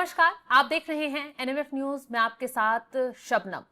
नमस्कार, आप देख रहे हैं एनएमएफ न्यूज में आपके साथ शबनम।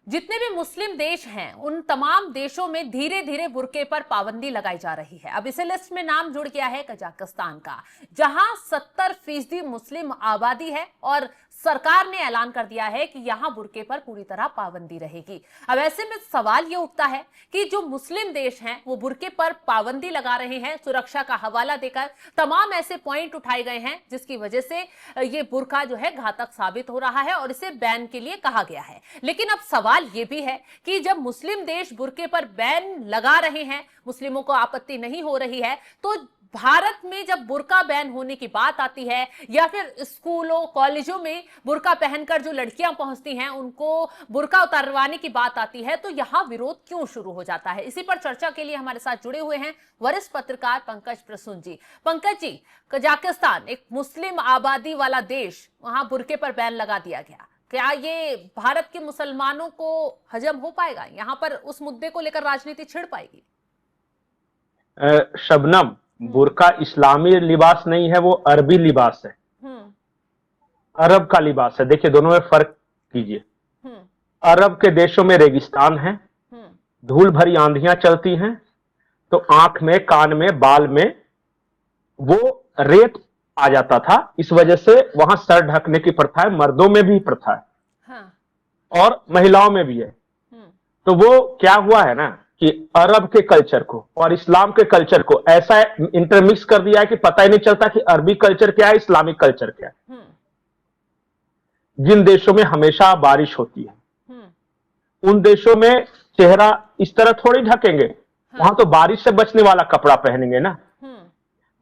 जितने भी मुस्लिम देश हैं उन तमाम देशों में धीरे धीरे बुर्के पर पाबंदी लगाई जा रही है। अब इसे लिस्ट में नाम जुड़ गया है कजाकिस्तान का, जहां 70% मुस्लिम आबादी है और सरकार ने ऐलान कर दिया है कि यहां बुर्के पर पूरी तरह पाबंदी रहेगी। अब ऐसे में सवाल ये उठता है कि जो मुस्लिम देश हैं वो बुर्के पर पाबंदी लगा रहे हैं, सुरक्षा का हवाला देकर तमाम ऐसे पॉइंट उठाए गए हैं जिसकी वजह से ये बुर्का जो है घातक साबित हो रहा है और इसे बैन के लिए कहा गया है। लेकिन अब सवाल ये भी है कि जब मुस्लिम देश बुर्के पर बैन लगा रहे हैं, मुस्लिमों को आपत्ति नहीं हो रही है, तो भारत में जब बुर्का बैन होने की बात आती है या फिर स्कूलों कॉलेजों में बुर्का पहनकर जो लड़कियां पहुंचती हैं उनको बुर्का उतारवाने की बात आती है, तो यहां विरोध क्यों शुरू हो जाता है? इसी पर चर्चा के लिए हमारे साथ जुड़े हुए हैं वरिष्ठ पत्रकार पंकज प्रसून जी। पंकज जी, कजाकिस्तान एक मुस्लिम आबादी वाला देश, वहां बुर्के पर बैन लगा दिया गया, क्या ये भारत के मुसलमानों को हजम हो पाएगा? यहां पर उस मुद्दे को लेकर राजनीति छिड़ पाएगी? शबनम, बुर्का इस्लामी लिबास नहीं है, वो अरबी लिबास है, अरब का लिबास है। देखिए, दोनों में फर्क कीजिए। अरब के देशों में रेगिस्तान है, धूल भरी आंधियां चलती हैं, तो आंख में, कान में, बाल में वो रेत आ जाता था। इस वजह से वहां सर ढकने की प्रथा है, मर्दों में भी प्रथा है। हाँ। और महिलाओं में भी है। तो वो क्या हुआ है ना कि अरब के कल्चर को और इस्लाम के कल्चर को ऐसा इंटरमिक्स कर दिया है कि पता ही नहीं चलता कि अरबी कल्चर क्या है, इस्लामिक कल्चर क्या है। जिन देशों में हमेशा बारिश होती है उन देशों में चेहरा इस तरह थोड़ी ढकेंगे। वहां तो बारिश से बचने वाला कपड़ा पहनेंगे ना।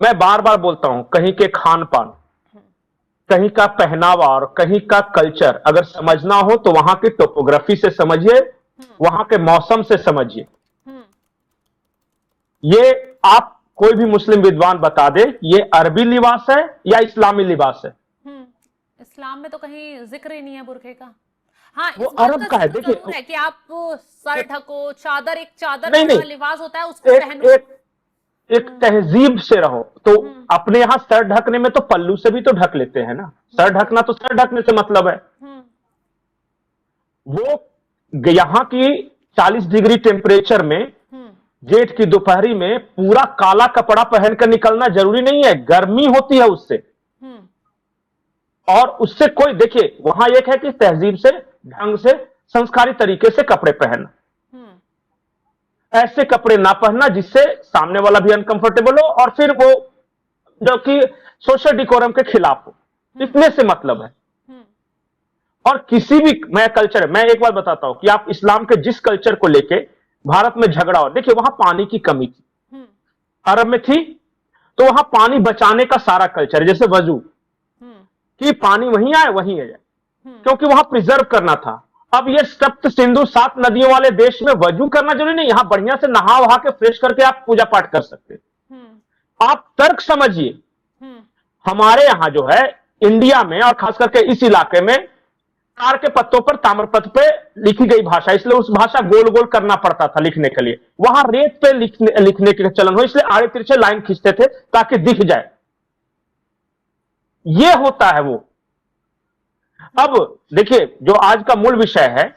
मैं बार बार बोलता हूं, कहीं के खान पान, कहीं का पहनावा और कहीं का कल्चर अगर समझना हो तो वहां की टोपोग्राफी से समझिए, वहां के मौसम से समझिए। ये आप कोई भी मुस्लिम विद्वान बता दे ये अरबी लिबास है या इस्लामी लिबास है। इस्लाम में तो कहीं जिक्र ही नहीं है बुर्के का। हाँ, वो अरब का है। देखिए है कि आप सर ढको, चादर, एक चादर नहीं, वाला लिबास होता है उसको पहनो। एक तहजीब से रहो। तो अपने यहां सर ढकने में तो पल्लू से भी तो ढक लेते हैं ना। सर ढकना तो सर ढकने से मतलब है। वो यहां की 40 डिग्री टेम्परेचर में जेठ की दोपहरी में पूरा काला कपड़ा पहनकर निकलना जरूरी नहीं है, गर्मी होती है उससे। और उससे कोई, देखिए वहां एक है कि तहजीब से, ढंग से, संस्कारी तरीके से कपड़े पहनना, ऐसे कपड़े ना पहनना जिससे सामने वाला भी अनकंफर्टेबल हो और फिर वो जो कि सोशल डिकोरम के खिलाफ हो, इतने से मतलब है। और किसी भी मैं एक बार बताता हूं कि आप इस्लाम के जिस कल्चर को लेके भारत में झगड़ा हो, देखिए वहां पानी की कमी थी, अरब में थी, तो वहां पानी बचाने का सारा कल्चर, जैसे वजू, कि पानी वहीं आए वहीं आ जाए, क्योंकि वहां प्रिजर्व करना था। अब ये सप्त सिंधु 7 नदियों वाले देश में वजू करना जरूरी नहीं, यहां बढ़िया से नहा वहा के फ्रेश करके आप पूजा पाठ कर सकते। आप तर्क समझिए। हमारे यहां जो है इंडिया में और खास करके इस इलाके में तार के पत्तों पर ताम्रपत्र पे लिखी गई भाषा, इसलिए उस भाषा गोल गोल करना पड़ता था लिखने के लिए। वहां रेत पे लिखने के चलन हो, इसलिए आड़े तिरछे लाइन खींचते थे ताकि दिख जाए। ये होता है वो। अब देखिए, जो आज का मूल विषय है,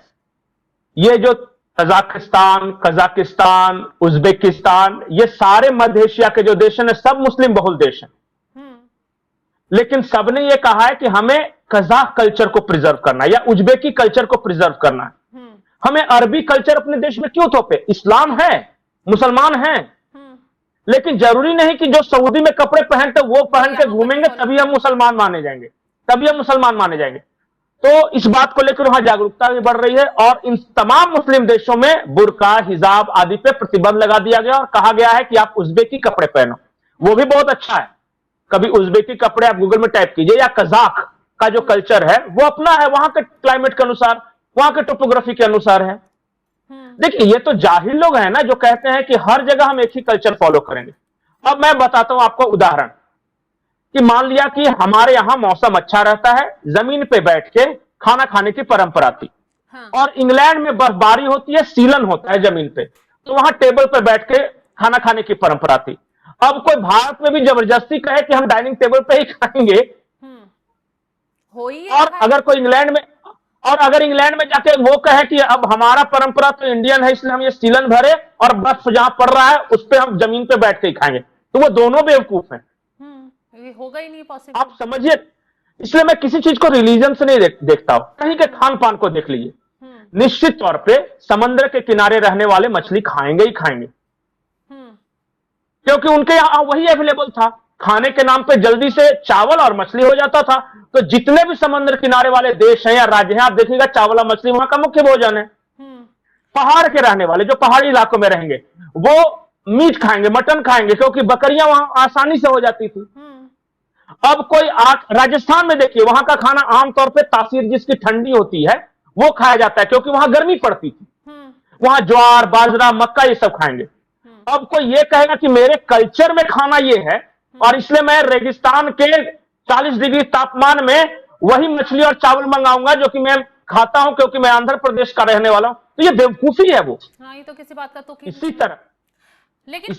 ये जो कजाकिस्तान, उज्बेकिस्तान, ये सारे मध्य एशिया के जो देश हैं सब मुस्लिम बहुल देश हैं। लेकिन सबने ये कहा है कि हमें कजाक कल्चर को प्रिजर्व करना है या उज्बेकी कल्चर को प्रिजर्व करना है। हमें अरबी कल्चर अपने देश में क्यों थोपे? इस्लाम है, मुसलमान हैं, लेकिन जरूरी नहीं कि जो सऊदी में कपड़े पहनते वो पहन के घूमेंगे तभी हम मुसलमान माने जाएंगे, तभी हम मुसलमान माने जाएंगे। तो इस बात को लेकर वहां जागरूकता भी बढ़ रही है और इन तमाम मुस्लिम देशों में बुर्का, हिजाब आदि पे प्रतिबंध लगा दिया गया और कहा गया है कि आप उज्बेकी कपड़े पहनो। वो भी बहुत अच्छा है। कभी उज्बेकी कपड़े आप गूगल में टाइप कीजिए, या कजाक का जो कल्चर है वो अपना है, वहां के क्लाइमेट के अनुसार, वहां के टोपोग्राफी के अनुसार है। देखिए, ये तो जाहिल लोग हैं ना जो कहते हैं कि हर जगह हम एक ही कल्चर फॉलो करेंगे। अब मैं बताता हूं आपको उदाहरण कि मान लिया कि हमारे यहां मौसम अच्छा रहता है, जमीन पे बैठ के खाना खाने की परंपरा थी। और इंग्लैंड में बर्फबारी होती है, सीलन होता है जमीन पे, तो वहां टेबल पे बैठ के खाना खाने की परंपरा थी। अब कोई भारत में भी जबरदस्ती कहे कि हम डाइनिंग टेबल पे ही खाएंगे, हो ही और रहा है। अगर कोई इंग्लैंड में, और अगर इंग्लैंड में जाके वो कहे कि अब हमारा परंपरा तो इंडियन है इसलिए हम ये सीलन भरे और बर्फ जहां पड़ रहा है उस पर हम जमीन पे बैठ के ही खाएंगे, तो वो दोनों बेवकूफ हैं। ये होगा ही नहीं पॉसिबल। आप समझिए, इसलिए मैं किसी चीज को रिलीजन से नहीं देखता हूं, कहीं के खान पान को देख लीजिए। निश्चित तौर पे समंदर के किनारे रहने वाले मछली खाएंगे ही खाएंगे, क्योंकि उनके यहां वही अवेलेबल था। खाने के नाम पे जल्दी से चावल और मछली हो जाता था। तो जितने भी समुद्र किनारे वाले देश हैं या राज्य हैं, आप देखिएगा चावल और मछली वहां का मुख्य भोजन है। पहाड़ के रहने वाले जो पहाड़ी इलाकों में रहेंगे वो मीट खाएंगे, मटन खाएंगे, क्योंकि बकरियां वहां आसानी से हो जाती थी। अब कोई राजस्थान में देखिए, वहां का खाना आमतौर पे तासीर जिसकी ठंडी होती है वो खाया जाता है, क्योंकि वहां गर्मी पड़ती थी। वहां ज्वार बाजरा मक्का ये सब खाएंगे। अब कोई ये कहेगा कि मेरे कल्चर में खाना ये है और इसलिए मैं रेगिस्तान के 40 डिग्री तापमान में वही मछली और चावल मंगाऊंगा जो कि मैं खाता हूं क्योंकि मैं आंध्र प्रदेश का रहने वाला हूं, तो ये बेवकूफी है। वो हाँ, ये तो किसी बात का तो इसी तरह लेकिन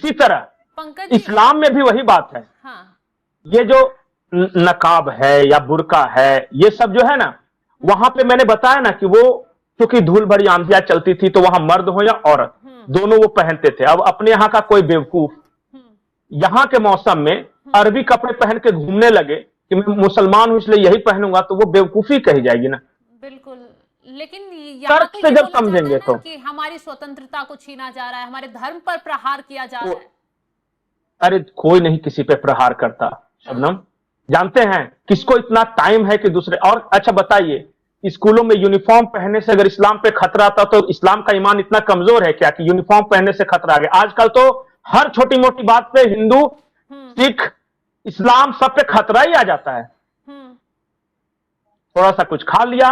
पंकज जी, इस्लाम में भी वही बात है। हाँ, ये जो नकाब है या बुर्का है ये सब जो है ना, वहां पे मैंने बताया ना कि वो क्योंकि धूल भरी आंधियां चलती थी तो वहां मर्द हो या औरत दोनों वो पहनते थे। अब अपने यहां का कोई बेवकूफ यहां के मौसम में अरबी कपड़े पहन के घूमने लगे कि मैं मुसलमान हूं इसलिए यही पहनूंगा, तो वो बेवकूफी कही जाएगी ना। बिल्कुल। लेकिन यहाँ तर्क तो से ये जब बोला जाता समझेंगे है ना तो कि हमारी स्वतंत्रता को छीना जा रहा है, हमारे धर्म पर प्रहार किया जा रहा है। अरे कोई नहीं किसी पे प्रहार करता शबनम। जानते हैं किसको इतना टाइम है कि दूसरे, और अच्छा बताइए, स्कूलों में यूनिफॉर्म पहनने से अगर इस्लाम पे खतरा आता तो इस्लाम का ईमान इतना कमजोर है क्या कि यूनिफॉर्म पहनने से खतरा आ गया? आजकल तो हर छोटी मोटी बात पे हिंदू सिख इस्लाम सब पे खतरा ही आ जाता है। थोड़ा सा कुछ खा लिया,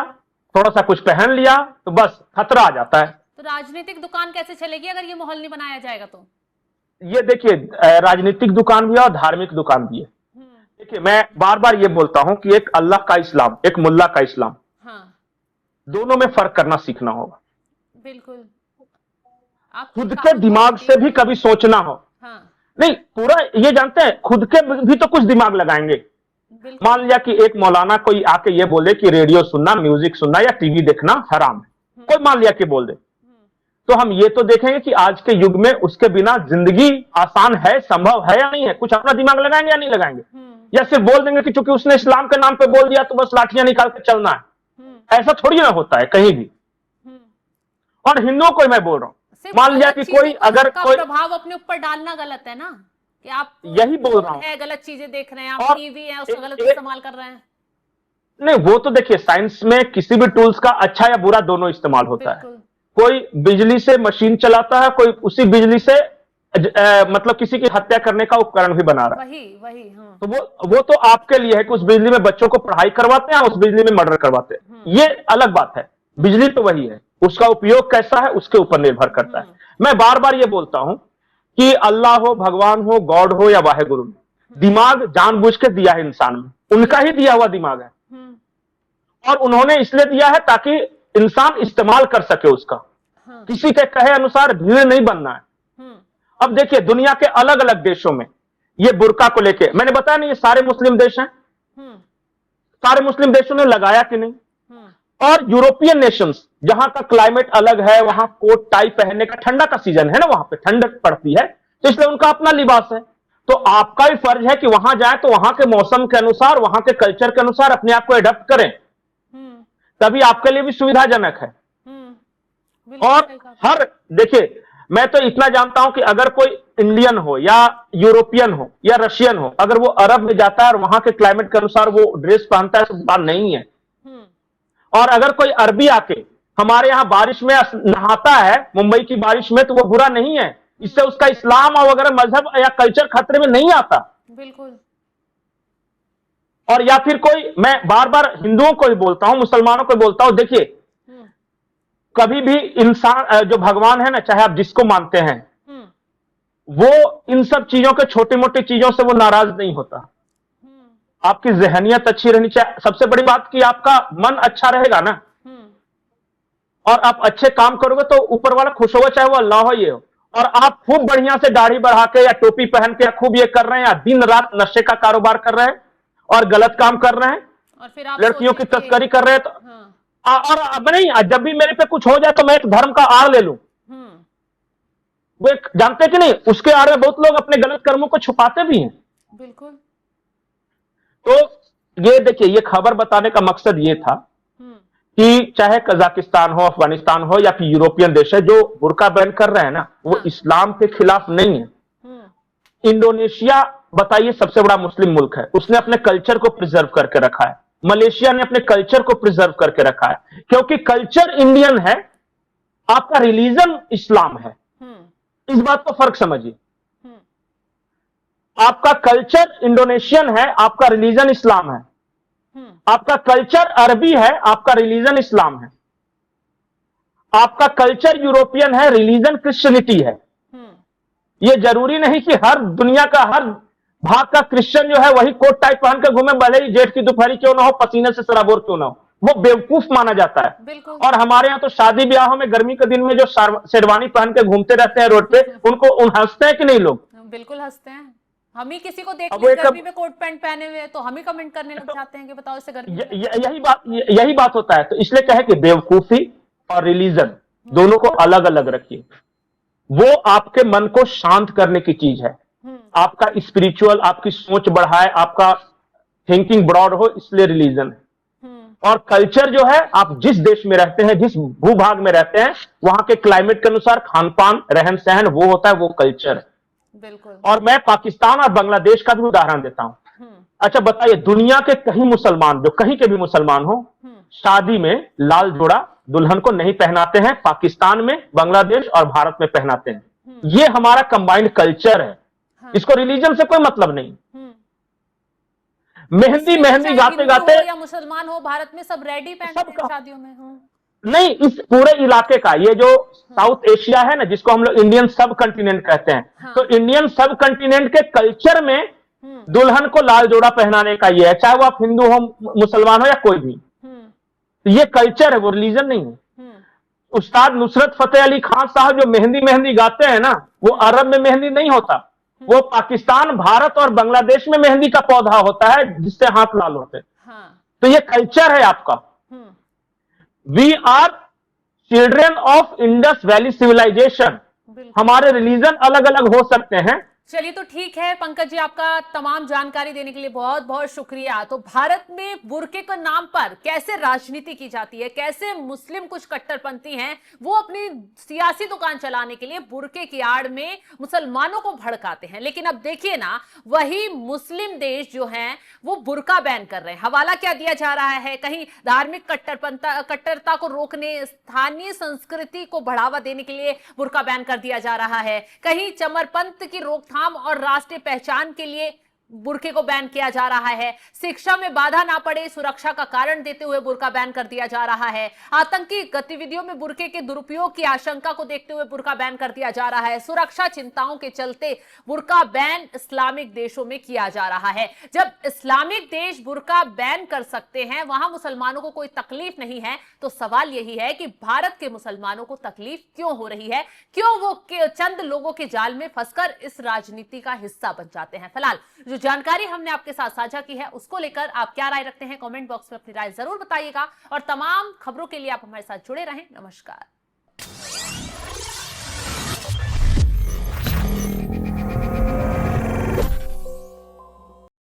थोड़ा सा कुछ पहन लिया तो बस खतरा आ जाता है। तो राजनीतिक दुकान कैसे चलेगी अगर ये माहौल नहीं बनाया जाएगा? तो ये देखिए, राजनीतिक दुकान भी है और धार्मिक दुकान भी है। देखिए, मैं बार बार ये बोलता हूं कि एक अल्लाह का इस्लाम, एक मुल्ला का इस्लाम, हाँ, दोनों में फर्क करना सीखना होगा। बिल्कुल। आप खुद के दिमाग से भी कभी सोचना हो। हाँ, नहीं, पूरा ये जानते हैं, खुद के भी तो कुछ दिमाग लगाएंगे। मान लिया कि एक मौलाना कोई आके ये बोले कि रेडियो सुनना, म्यूजिक सुनना या टीवी देखना हराम है, कोई मान लिया कि बोल दे, तो हम ये तो देखेंगे कि आज के युग में उसके बिना जिंदगी आसान है, संभव है या नहीं है। कुछ अपना दिमाग लगाएंगे या नहीं लगाएंगे? या सिर्फ बोल देंगे कि चूंकि उसने इस्लाम के नाम पे बोल दिया तो बस लाठियां निकाल के चलना है? ऐसा थोड़ी ना होता है कहीं भी। और हिंदुओं को मैं बोल रहा हूं, मान लिया कि कोई अगर कोई प्रभाव अपने ऊपर डालना गलत है ना, कि आप यही बोल रहा हूं, गलत चीजें देख रहे हैं, आप और टीवी है उसका गलत इस्तेमाल कर रहे हैं। नहीं, वो तो देखिए साइंस में किसी भी टूल्स का अच्छा या बुरा दोनों इस्तेमाल होता है। कोई बिजली से मशीन चलाता है, कोई उसी बिजली से मतलब किसी की हत्या करने का उपकरण भी बना रहा है। वही हाँ। तो वो तो आपके लिए है कि उस बिजली में बच्चों को पढ़ाई करवाते हैं, उस बिजली में मर्डर करवाते हैं, ये अलग बात है। बिजली तो वही है, उसका उपयोग कैसा है उसके ऊपर निर्भर करता है। मैं बार बार ये बोलता हूं कि अल्लाह हो, भगवान हो, गॉड हो या वाहेगुरु, दिमाग जानबूझ के दिया है इंसान में, उनका ही दिया हुआ दिमाग है और उन्होंने इसलिए दिया है ताकि इंसान इस्तेमाल कर सके उसका। किसी के कहे अनुसार भीड़ नहीं बनना है। अब देखिए, दुनिया के अलग अलग देशों में ये बुर्का को लेके, मैंने बताया नहीं, ये सारे मुस्लिम देश हैं, सारे मुस्लिम देशों ने लगाया कि नहीं? और यूरोपियन नेशंस जहां का क्लाइमेट अलग है, वहां कोट टाई पहनने का, ठंडा का सीजन है ना, वहां पे ठंडक पड़ती है तो इसलिए उनका अपना लिबास है। तो आपका भी फर्ज है कि वहां जाए तो वहां के मौसम के अनुसार, वहां के कल्चर के अनुसार अपने आप को एडप्ट करें, तभी आपके लिए भी सुविधाजनक है। और हर देखिए, मैं तो इतना जानता हूं कि अगर कोई इंडियन हो या यूरोपियन हो या रशियन हो, अगर वो अरब में जाता है और वहां के क्लाइमेट के अनुसार वो ड्रेस पहनता है तो बात नहीं है। और अगर कोई अरबी आके हमारे यहां बारिश में नहाता है, मुंबई की बारिश में, तो वो बुरा नहीं है, इससे उसका इस्लाम और वगैरह मजहब या कल्चर खतरे में नहीं आता। बिल्कुल। और या फिर कोई, मैं बार बार हिंदुओं को ही बोलता हूं, मुसलमानों को बोलता हूं, देखिए कभी भी इंसान जो भगवान है ना, चाहे आप जिसको मानते हैं, वो इन सब चीजों के, छोटी मोटी चीजों से वो नाराज नहीं होता। आपकी जहनियत अच्छी रहनी चाहिए, सबसे बड़ी बात कि आपका मन अच्छा रहेगा ना, और आप अच्छे काम करोगे तो ऊपर वाला खुश होगा, चाहे वो अल्लाह हो, ये हो। और आप खूब बढ़िया से दाढ़ी बढ़ा के या टोपी पहन के या खूब ये कर रहे हैं, या दिन रात नशे का कारोबार कर रहे हैं और गलत काम कर रहे हैं, और फिर आप लड़कियों की सोचें कि तस्करी कर रहे हैं तो हाँ। और अब नहीं, जब भी मेरे पे कुछ हो जाए तो मैं एक धर्म का आड़ ले लूं। हम्म। वो एक जानते कि नहीं, उसके आड़ में बहुत लोग अपने गलत कर्मों को छुपाते भी हैं। बिल्कुल। तो ये देखिए, ये खबर बताने का मकसद ये था हम्म। कि चाहे कजाकिस्तान हो, अफगानिस्तान हो या फिर यूरोपियन देश है, जो बुर्का बैन कर रहे हैं ना, वो हाँ। इस्लाम के खिलाफ नहीं है। हम्म। इंडोनेशिया, बताइए, सबसे बड़ा मुस्लिम मुल्क है, उसने अपने कल्चर को प्रिजर्व करके रखा है। मलेशिया ने अपने कल्चर को प्रिजर्व करके रखा है, क्योंकि कल्चर इंडियन है, आपका रिलीजन इस्लाम है। हम्म। इस बात को फर्क समझिए। हम्म। आपका कल्चर इंडोनेशियन है, आपका रिलीजन इस्लाम है। हम्म। आपका कल्चर अरबी है, आपका रिलीजन इस्लाम है। आपका कल्चर यूरोपियन है, रिलीजन क्रिश्चियनिटी है। हम्म। ये जरूरी नहीं कि हर दुनिया का हर भाग का क्रिश्चियन जो है वही कोट टाइप पहन के घूमे, भले ही जेठ की दोपहरी क्यों ना हो, पसीने से सराबोर क्यों ना हो, वो बेवकूफ माना जाता है। बिल्कुल। और हमारे यहां तो शादी ब्याहों में गर्मी के दिन में जो शेरवानी पहन के घूमते रहते हैं रोड पे, उनको हंसते हैं कि नहीं लोग? बिल्कुल हंसते हैं। हम ही किसी को देख अब ले वो एक गर्मी में कोट पैंट पहने हुए तो हम ही कमेंट करने लग जाते हैं कि बताओ इसे गर्मी नहीं लगती। यही बात होता है। तो इसलिए कहे कि बेवकूफी और रिलीजन दोनों को अलग अलग रखिए। वो आपके मन को शांत करने की चीज है, आपका स्पिरिचुअल, आपकी सोच बढ़ाए, आपका थिंकिंग ब्रॉड हो, इसलिए रिलीजन है। और कल्चर जो है, आप जिस देश में रहते हैं, जिस भूभाग में रहते हैं, वहां के क्लाइमेट के अनुसार खान पान, रहन सहन वो होता है, वो कल्चर है। बिल्कुल। और मैं पाकिस्तान और बांग्लादेश का भी उदाहरण देता हूं। अच्छा बताइए, दुनिया के कहीं मुसलमान, जो कहीं के भी मुसलमान हो, शादी में लाल जोड़ा दुल्हन को नहीं पहनाते हैं। पाकिस्तान में, बांग्लादेश और भारत में पहनाते हैं। ये हमारा कंबाइंड कल्चर है। हाँ। इसको रिलीजन से कोई मतलब नहीं। इसमें मेहंदी तो मेहंदी चाहे गाते हिंदू गाते हो या मुसलमान हो, भारत में सब रेडी पहनते हैं सबका, शादियों में। नहीं, इस पूरे इलाके का, ये जो साउथ एशिया है ना, जिसको हम लोग इंडियन सब कंटिनेंट कहते हैं, हाँ। तो इंडियन सब कंटिनेंट के कल्चर में दुल्हन को लाल जोड़ा पहनाने का ये है, चाहे वो आप हिंदू हो, मुसलमान हो या कोई भी। तो ये कल्चर है, वो रिलीजन नहीं है। उस्ताद नुसरत फतेह अली खान साहब जो मेहंदी मेहंदी गाते हैं ना, वो अरब में मेहंदी नहीं होता, वो पाकिस्तान, भारत और बांग्लादेश में मेहंदी का पौधा होता है, जिससे हाथ लाल होते हैं। हाँ। तो ये कल्चर है आपका। We are children of Indus valley civilization. हमारे रिलीजन अलग अलग हो सकते हैं। चलिए तो ठीक है पंकज जी, आपका तमाम जानकारी देने के लिए बहुत बहुत शुक्रिया। तो भारत में बुर्के के नाम पर कैसे राजनीति की जाती है, कैसे मुस्लिम कुछ कट्टरपंथी हैं वो अपनी सियासी दुकान चलाने के लिए बुर्के की आड़ में मुसलमानों को भड़काते हैं। लेकिन अब देखिए ना, वही मुस्लिम देश जो हैं वो बुर्का बैन कर रहे हैं। हवाला क्या दिया जा रहा है, कहीं धार्मिक कट्टरता को रोकने, स्थानीय संस्कृति को बढ़ावा देने के लिए बुर्का बैन कर दिया जा रहा है, कहीं चमरपंथ की रोकथाम और राष्ट्रीय पहचान के लिए बुर्के को बैन किया जा रहा है, शिक्षा में बाधा ना पड़े सुरक्षा का कारण देते हुए बुर्का बैन कर दिया जा रहा है, आतंकी गतिविधियों में बुर्के के दुरुपयोग की आशंका को देखते हुए बुर्का बैन कर दिया जा रहा है, सुरक्षा चिंताओं के चलते बुर्का बैन इस्लामिक देशों में किया जा रहा है। जब इस्लामिक देश बुर्का बैन कर सकते हैं, वहां मुसलमानों को कोई तकलीफ नहीं है, तो सवाल यही है कि भारत के मुसलमानों को तकलीफ क्यों हो रही है, क्यों वो चंद लोगों के जाल में फंसकर इस राजनीति का हिस्सा बन जाते हैं। फिलहाल जो जानकारी हमने आपके साथ साझा की है उसको लेकर आप क्या राय रखते हैं, कमेंट बॉक्स में अपनी राय जरूर बताइएगा और तमाम खबरों के लिए आप हमारे साथ जुड़े रहें। नमस्कार।